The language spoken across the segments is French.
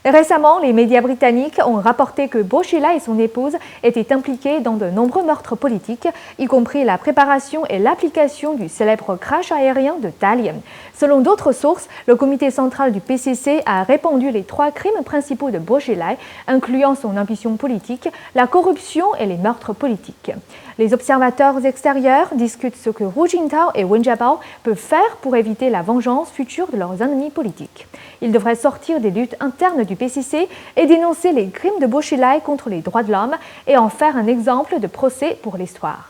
Récemment, les médias britanniques ont rapporté que Bo Xilai et son épouse étaient impliqués dans de nombreux meurtres politiques, y compris la préparation et l'application du célèbre crash aérien de Dalian. Selon d'autres sources, le comité central du PCC a répandu les 3 crimes principaux de Bo Xilai, incluant son ambition politique, la corruption et les meurtres politiques. Les observateurs extérieurs discutent ce que Hu Jintao et Wen Jiabao peuvent faire pour éviter la vengeance future de leurs ennemis politiques. Ils devraient sortir des luttes internes du PCC et dénoncer les crimes de Bo Xilai contre les droits de l'homme et en faire un exemple de procès pour l'histoire.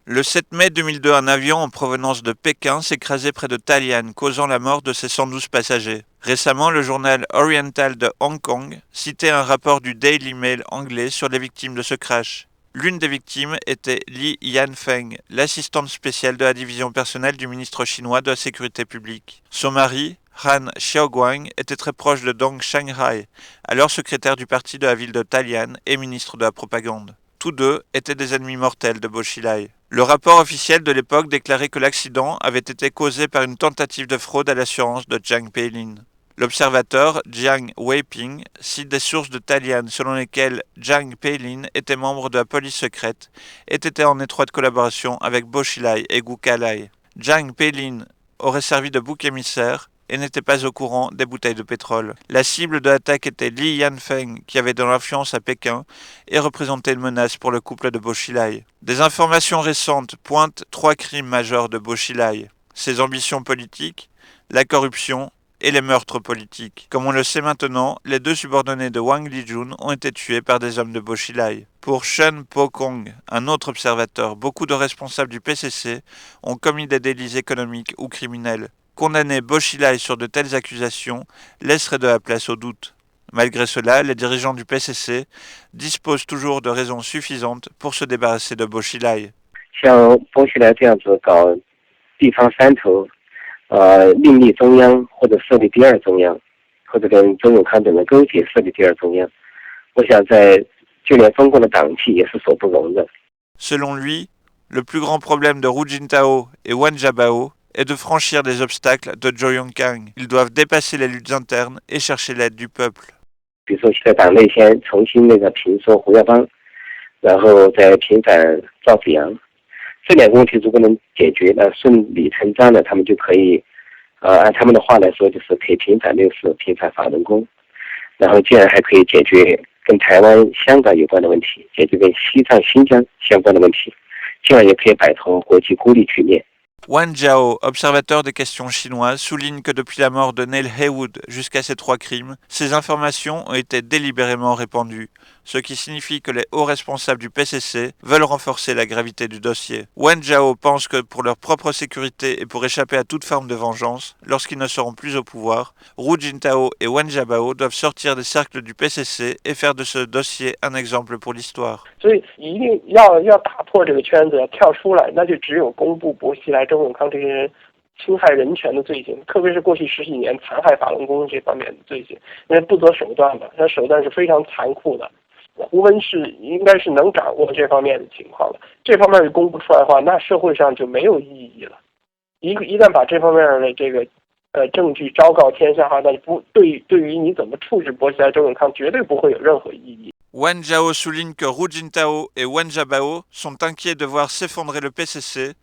Le 7 mai 2002, un avion en provenance de Pékin s'est écrasé près de Dalian, causant la mort de ses 112 passagers. Récemment, le journal Oriental de Hong Kong citait un rapport du Daily Mail anglais sur les victimes de ce crash. L'une des victimes était Li Yanfeng, l'assistante spéciale de la division personnelle du ministre chinois de la Sécurité publique. Son mari, Han Xiaoguang, était très proche de Dong Shanghai, alors secrétaire du parti de la ville de Dalian et ministre de la propagande. Tous deux étaient des ennemis mortels de Bo Xilai. Le rapport officiel de l'époque déclarait que l'accident avait été causé par une tentative de fraude à l'assurance de Jiang Peilin. L'observateur Jiang Weiping cite des sources de Dalian selon lesquelles Jiang Peilin était membre de la police secrète et était en étroite collaboration avec Bo Xilai et Gu Kalai. Jiang Peilin aurait servi de bouc émissaire et n'était pas au courant des bouteilles de pétrole. La cible de l'attaque était Li Yanfeng, qui avait de l'influence à Pékin et représentait une menace pour le couple de Bo Xilai. Des informations récentes pointent 3 crimes majeurs de Bo Xilai: ses ambitions politiques, la corruption et les meurtres politiques. Comme on le sait maintenant, les 2 subordonnés de Wang Lijun ont été tués par des hommes de Bo Xilai. Pour Shen Pokong, un autre observateur, beaucoup de responsables du PCC ont commis des délits économiques ou criminels. Condamner Bo Xilai sur de telles accusations laisserait de la place au doute. Malgré cela, les dirigeants du PCC disposent toujours de raisons suffisantes pour se débarrasser de Bo Xilai. 另立中央或者设立第二中央，或者跟周永康等人勾结设立第二中央，我想就连中共的党纪也是所不容的。 Selon lui, le plus grand problème de Hu Jintao et Wen Jiabao est de franchir les obstacles de Zhou Yongkang. Ils doivent dépasser les luttes internes et chercher l'aide du peuple. 比如说在党内先重新平说胡耀邦，然后再平反赵紫阳。 这2个问题如果能解决，那顺理成章的，他们就可以，按他们的话来说，就是可以平反六四，平反法轮功，然后竟然还可以解决跟台湾、香港有关的问题，解决跟西藏、新疆相关的问题，竟然也可以摆脱国际孤立局面。 Wang Jiao, observateur des questions chinoises, souligne que depuis la mort de Neil Heywood jusqu'à ces 3 crimes, ces informations ont été délibérément répandues, ce qui signifie que les hauts responsables du PCC veulent renforcer la gravité du dossier. Wang Jiao pense que pour leur propre sécurité et pour échapper à toute forme de vengeance, lorsqu'ils ne seront plus au pouvoir, Hu Jintao et Wen Jiabao doivent sortir des cercles du PCC et faire de ce dossier un exemple pour l'histoire. 所以一定要打破这个圈子，跳出来，那就只有公布薄熙来、周永康这些人侵害人权的罪行，特别是过去10几年残害法轮功这方面的罪行，因为不择手段嘛，那手段是非常残酷的。胡温是应该是能掌握这方面的情况的，这方面公布出来的话，那社会上就没有意义了。一旦把这方面的这个证据昭告天下的话，那不对于你怎么处置薄熙来、周永康绝对不会有任何意义。 Wang Jiao souligne que Hu Jintao et Wen Jiabao sont inquiets de voir s'effondrer le PCC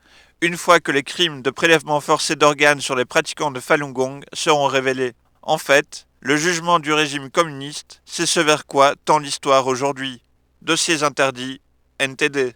une fois que les crimes de prélèvement forcé d'organes sur les pratiquants de Falun Gong seront révélés. En fait, le jugement du régime communiste, c'est ce vers quoi tend l'histoire aujourd'hui. Dossiers interdits, NTD.